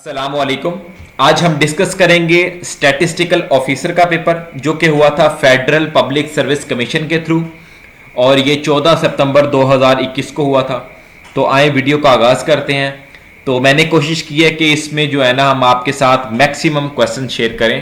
अस्सलामुअलैकुम। आज हम डिस्कस करेंगे स्टैटिस्टिकल ऑफिसर का पेपर जो कि हुआ था फेडरल पब्लिक सर्विस कमीशन के थ्रू और ये 14 सितंबर 2021 को हुआ था। तो आए वीडियो का आगाज़ करते हैं। तो मैंने कोशिश की है कि इसमें जो है ना हम आपके साथ मैक्सिमम क्वेश्चन शेयर करें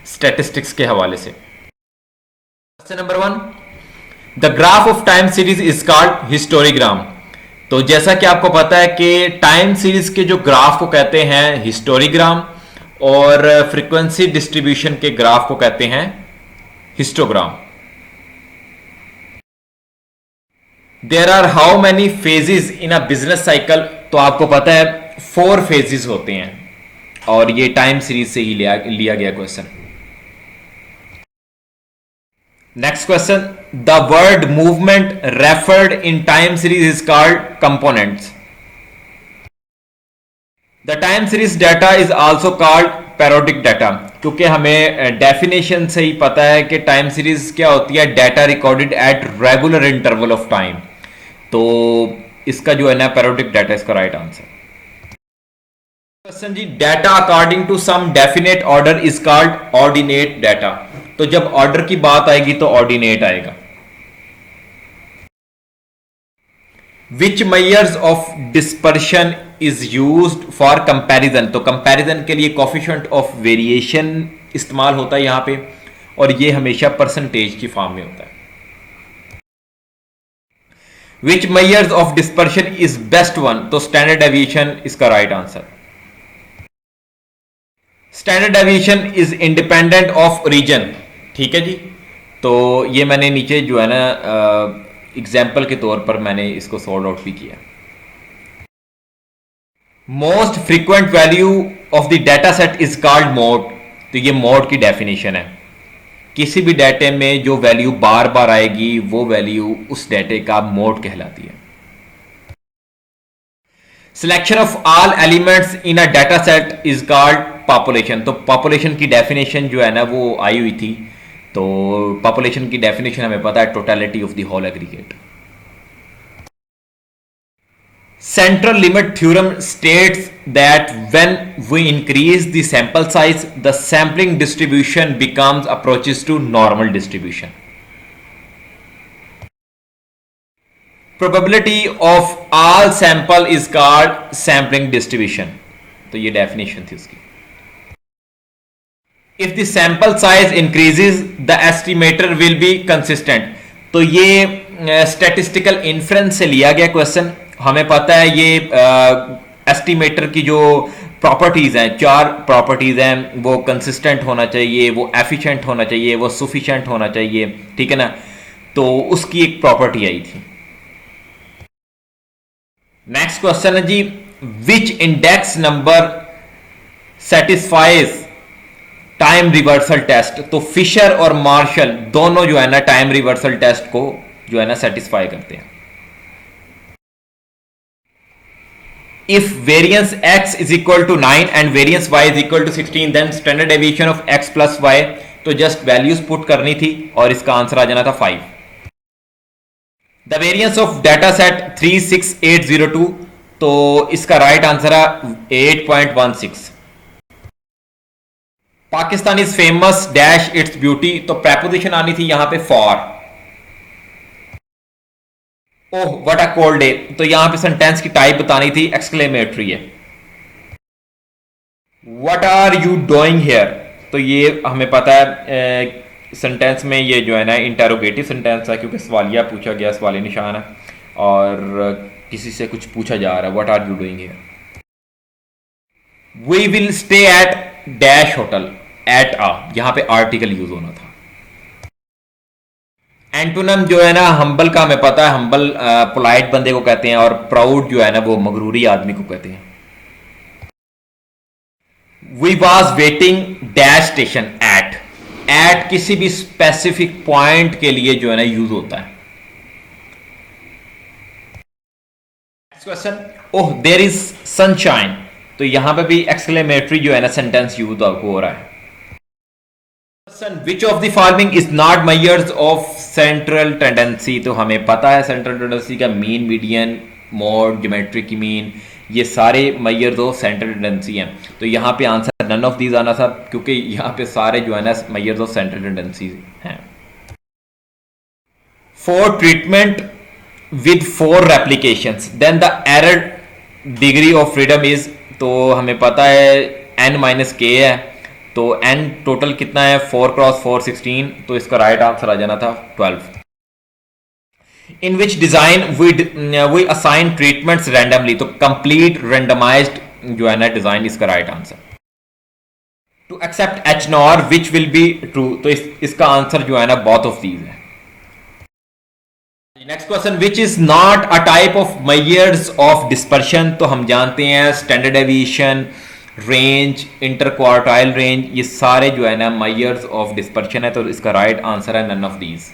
स्टैटिस्टिक्स के हवाले से। Question number 1, the graph of time series is called historigram. तो जैसा कि आपको पता है कि टाइम सीरीज के जो ग्राफ को कहते हैं हिस्टोरीग्राम और फ्रीक्वेंसी डिस्ट्रीब्यूशन के ग्राफ को कहते हैं histogram. There are how many phases in a business cycle. तो आपको पता है 4 फेजेस होते हैं और ये टाइम सीरीज से ही लिया गया question. Next question, the word movement referred in time series is called components. The time series data is also called periodic data, क्योंकि हमें डेफिनेशन से ही पता है कि टाइम सीरीज क्या होती है, data recorded at regular interval of time. तो इसका जो है ना पैरोडिक डाटा इसका राइट आंसर। क्वेश्चन जी, data according to some definite order is called ordinate data. तो जब ऑर्डर की बात आएगी तो ऑर्डिनेट आएगा। Which measures of dispersion is used for comparison. तो कंपैरिजन के लिए कोफिशिएंट ऑफ वेरिएशन इस्तेमाल होता है यहां पे और ये हमेशा परसेंटेज की फॉर्म में होता है। Which measures of dispersion is best one. तो स्टैंडर्ड डेविएशन इसका right answer. Standard deviation is independent of region. ठीक है जी। तो ये मैंने नीचे जो है ना एग्जाम्पल के तौर पर मैंने इसको सॉर्ट आउट भी किया। Most frequent value of the data set is called mode. तो ये मोड की डेफिनेशन है। किसी भी डाटे में जो वैल्यू बार बार आएगी वो वैल्यू उस डाटे का मोड कहलाती है। Selection of all elements in a data set is called population. तो पॉपुलेशन की डेफिनेशन जो है ना वो आई हुई थी। तो पॉपुलेशन की डेफिनेशन हमें पता है, totality of the whole aggregate. Central limit theorem states that when we increase the sample size the sampling distribution becomes approaches to normal distribution. Probability of all sample is called sampling distribution. तो ये definition थी उसकी। If the sample size increases the estimator will be consistent. तो ये statistical inference से लिया गया question. हमें पता है ये एस्टिमेटर की जो प्रॉपर्टीज हैं, 4 प्रॉपर्टीज हैं, वो कंसिस्टेंट होना चाहिए, वो एफिशिएंट होना चाहिए, वो सफिशिएंट होना चाहिए। ठीक है ना। तो उसकी एक प्रॉपर्टी आई थी। नेक्स्ट क्वेश्चन है जी, which index number satisfies time reversal test. तो फिशर और मार्शल दोनों जो है ना टाइम रिवर्सल टेस्ट को जो है ना सेटिस्फाई करते हैं। If variance x is equal to 9 and variance y is equal to 16 then standard deviation of x plus y। तो जस्ट वैल्यूज पुट करनी थी और इसका आंसर आ जाना था 5। The variance of data set 36802। तो इसका राइट आंसर है 8.16। Pakistan is famous dash its beauty. तो प्रेपोजिशन आनी थी यहां पे for. Oh what a cold day. तो यहां पे सेंटेंस की टाइप बतानी थी, एक्सक्लेमेटरी है। What are you doing here. तो ये हमें पता है सेंटेंस में ये जो है ना इंटेरोगेटिव सेंटेंस है, क्योंकि सवालिया पूछा गया, सवाली निशान है और किसी से कुछ पूछा जा रहा है, what are you doing here. We will stay at dash hotel. At a यहां पे आर्टिकल यूज होना था। एंटोनम जो है ना हम्बल का हमें पता है, हम्बल पोलाइट बंदे को कहते हैं और प्राउड जो है ना वो मगरूरी आदमी को कहते हैं। We was waiting dash station at. At किसी भी स्पेसिफिक पॉइंट के लिए जो है ना यूज होता है। Next question, oh there is sunshine. तो यहां पे भी एक्सक्लेमेटरी जो है ना सेंटेंस यूज हो रहा है। Which of the following is not measures of central tendency. तो हमें पता है सेंट्रल टेंडेंसी का mean, median, mode, geometric mean, ये सारे मेजर्स ऑफ सेंट्रल टेंडेंसी हैं। तो यहाँ पे आंसर नन ऑफ दीज आना था, क्योंकि यहाँ पे सारे जो है ना मेजर्स ऑफ सेंट्रल टेंडेंसी हैं। For treatment with 4 replications then the error degree of freedom is, तो हमें पता है n-k है, तो n टोटल कितना है 4 × 4 16, तो इसका राइट आंसर आ जाना था 12। In which design we assign treatments randomly, तो कंप्लीट रेंडमाइज्ड जो है ना डिजाइन इसका right answer. To accept H nought which will be true, तो इसका आंसर जो है ना बोथ ऑफ दीज है। Next question, which is not a type of measures of dispersion, तो हम जानते हैं standard deviation, range, inter quartile range, ये सारे जो है ना मेजर्स ऑफ डिस्पर्शन है, तो इसका राइट आंसर है none of these.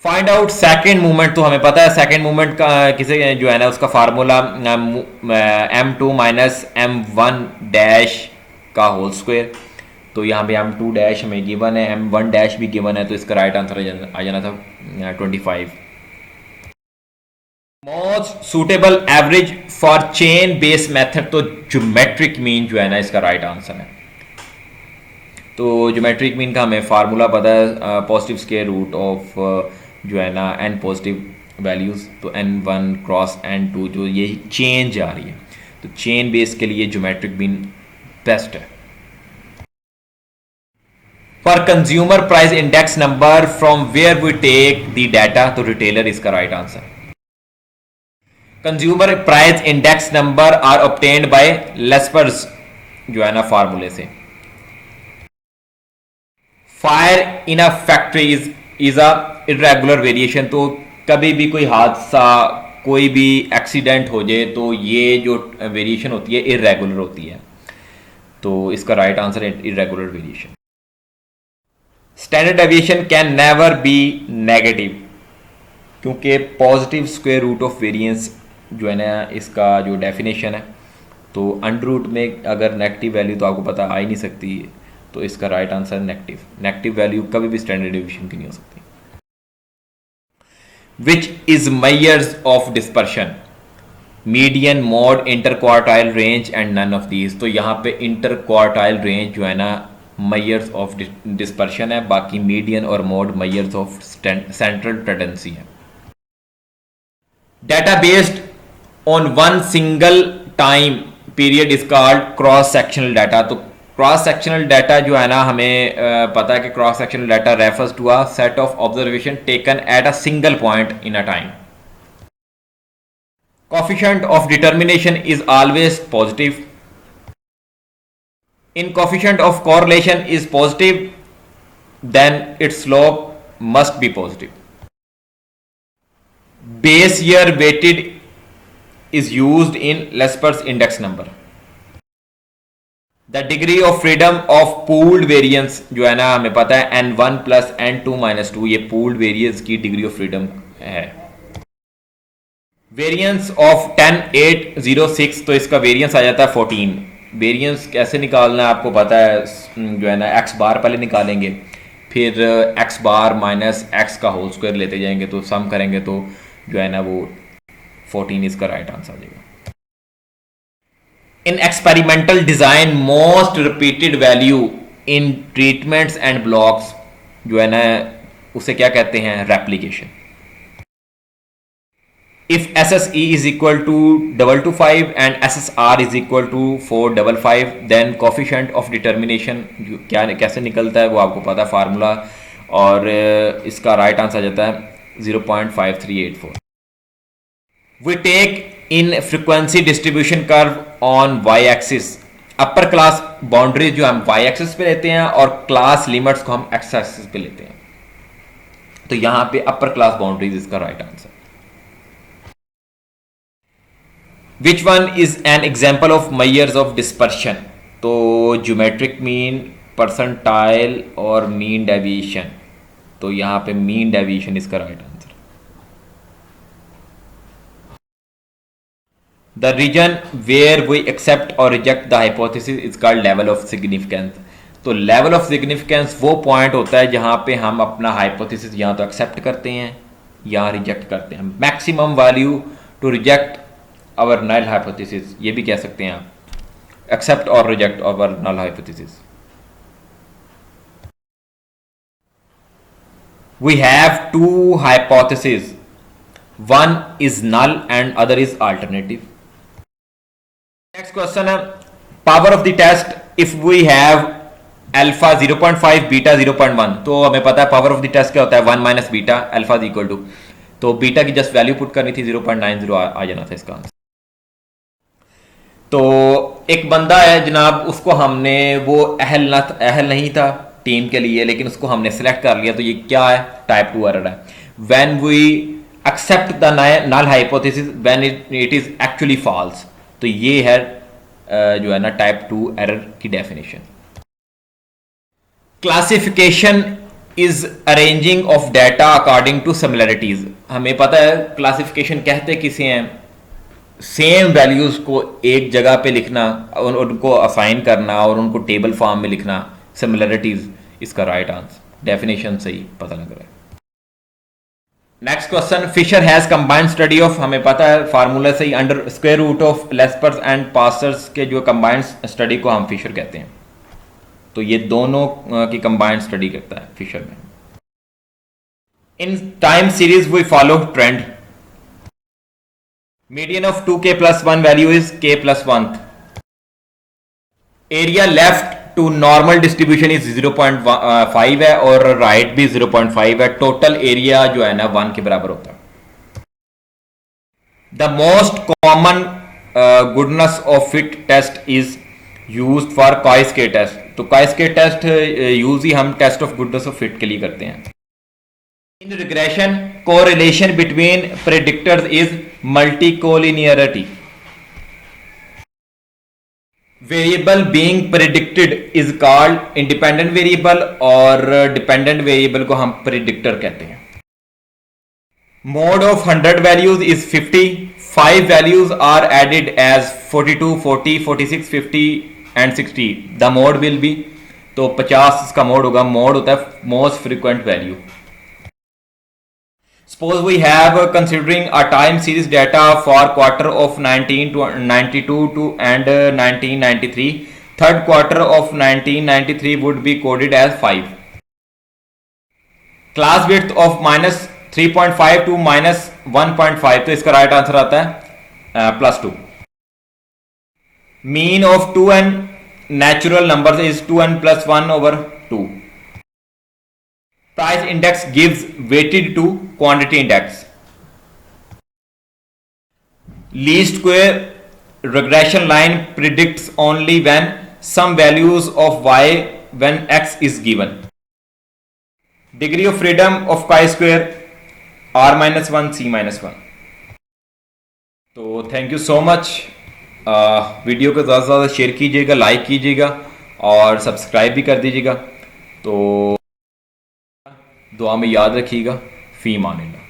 Find out second movement, तो हमें पता है सेकेंड मूवमेंट का किसे जो है ना उसका फार्मूला m2 - m1 डैश का होल स्क्वायर, तो यहाँ पे m2 डैश हमें गिवन है, m1 डैश भी गिवन है, तो इसका राइट आंसर आ जाना था 25। Most suitable average for chain based method, तो ज्योमेट्रिक मीन जो है ना इसका राइट आंसर है। तो ज्योमेट्रिक मीन का हमें फार्मूला पता है, पॉजिटिव स्क्वायर रूट ऑफ जो है ना n पॉजिटिव वैल्यूज, तो n1 क्रॉस n2, जो ये चेन जा रही है, तो चेन बेस के लिए ज्योमेट्रिक मीन बेस्ट है। For consumer price index number from where we take the data, तो रिटेलर इसका right answer. Consumer price index number are obtained by Laspeyres जो है ना फार्मूले से। Fire in a factory is a irregular variation, तो कभी भी कोई हादसा, कोई भी एक्सीडेंट हो जाए तो ये जो वेरिएशन होती है इरेगुलर होती है, तो इसका राइट आंसर है irregular variation. Standard deviation can never be negative, क्योंकि positive square root of variance जो है ना इसका जो डेफिनेशन है, तो अंडर रूट में अगर नेगेटिव वैल्यू तो आपको पता आ ही नहीं सकती, तो इसका right answer negative. Negative value कभी भी स्टैंडर्ड डेविएशन की नहीं हो सकती। Which is measures of dispersion, median, mode, inter quartile range and none of these, तो यहाँ पे इंटर क्वार्टाइल रेंज जो है ना मेजर्स ऑफ डिस्पर्शन है, बाकी मीडियन और mode measures of central tendency है। Data based on one single time period is called cross sectional data, तो क्रॉस सेक्शनल डाटा जो है ना हमें पता है कि cross sectional data refers to a set of observation taken at a single point in a time. Coefficient of determination is always positive. In coefficient of correlation is positive, then its slope must be positive. Base year weighted is used in Lesper's index number. The degree of freedom of pooled variance जो है ना हमें पता है n1 + n2 - 2, ये pooled variance की degree of freedom है। Variance of 10 8 0 6, तो इसका वेरियंस आ जाता है 14। वेरियंस कैसे निकालना है आपको पता है, जो है ना x बार पहले निकालेंगे, फिर x बार - x का होल स्क्वायर लेते जाएंगे, तो सम करेंगे तो जो है ना वो 14 इसका राइट आंसर आ जाएगा। In experimental design most repeated value in treatments and blocks जो है ना उसे क्या कहते हैं, replication. If SSE is equal to 225 and SSR is equal to 455, then coefficient of determination क्या कैसे निकलता है वो आपको पता है फार्मूला, और इसका राइट आंसर आ जाता है 0.5384। We take in frequency distribution curve on y-axis, upper class boundary जो हम y-axis पे लेते हैं और क्लास लिमिट्स को हम x-axis पे लेते हैं, तो यहां पे अपर क्लास बाउंड्रीज इसका right answer. Which one is an example of measures of dispersion, तो ज्योमेट्रिक मीन, परसेंटाइल और मीन डेविएशन, तो यहां पे मीन डेविएशन इसका right answer. The region where we accept or reject the hypothesis is called level of significance, तो level of significance वो point होता है जहां पे हम अपना हाइपोथेसिस या तो एक्सेप्ट करते हैं या रिजेक्ट करते हैं। Maximum value to reject our null hypothesis, ये भी कह सकते हैं आप, एक्सेप्ट और reject our null hypothesis. We have two hypothesis, one is null and other is alternative. Next question है power of the test if we have alpha 0.5 beta 0.1। तो हमें पता है पावर ऑफ द टेस्ट क्या होता है, 1 minus beta alpha equal to, तो beta की जस्ट वैल्यू पुट करनी थी 0.90 आ जाना था इसका आंसर। तो एक बंदा है जनाब, उसको हमने, वो अहल नहीं था टीम के लिए, लेकिन उसको हमने सेलेक्ट कर लिया, तो ये क्या है, टाइप 2 एरर है। When we accept the null hypothesis when it is actually false, तो ये है जो है ना टाइप 2 एरर की definition. Classification is arranging of data according to similarities. हमें पता है क्लासिफिकेशन कहते किसे हैं, सेम वैल्यूज को एक जगह पे लिखना, उनको असाइन करना और उनको टेबल फॉर्म में लिखना, सिमिलरिटीज इसका राइट आंसर, डेफिनेशन से ही पता लग रहा है। Next question, Fisher has combined study of, हमें पता है फार्मूला से ही, under square root of Laspeyres and Paasche's के जो कंबाइंड स्टडी को हम फिशर कहते हैं। तो ये दोनों की कंबाइंड स्टडी करता है फिशर में। In time series we follow trend, median of 2k+1 value is k+1, area left to normal distribution is 0.5 है और राइट भी 0.5 है, टोटल एरिया जो है ना 1 के बराबर होता है। The most common goodness of fit test is used for कॉइस्के टेस्ट, तो कॉइस्के टेस्ट यूज ही हम test of goodness of fit के लिए करते हैं। In regression correlation between predictors is multicollinearity, variable being predicted is called independent variable और डिपेंडेंट वेरिएबल को हम प्रेडिक्टर कहते हैं। Mode of 100 values is 50, 5 values are added as 42, 40, 46, 50 and 60, the mode will be, तो 50 इसका मोड होगा, mode होता है most frequent value. Suppose we have considering a time series data for quarter of 1992 to and 1993. Third quarter of 1993 would be coded as 5. Class width of -3.5 to -1.5, तो इसका right answer आता है +2. Mean of 2n natural numbers is 2n plus 1 over 2. Price index gives weighted to quantity index. Least square regression line predicts only when some values of y when x is given. Degree of freedom of chi-square r-1 c-1. तो thank you so much. Video को ज़्यादा से ज़्यादा share कीजिएगा, like कीजिएगा और subscribe भी कर दीजिएगा। तो दुआ में याद रखिएगा। फी मानिल्लाह।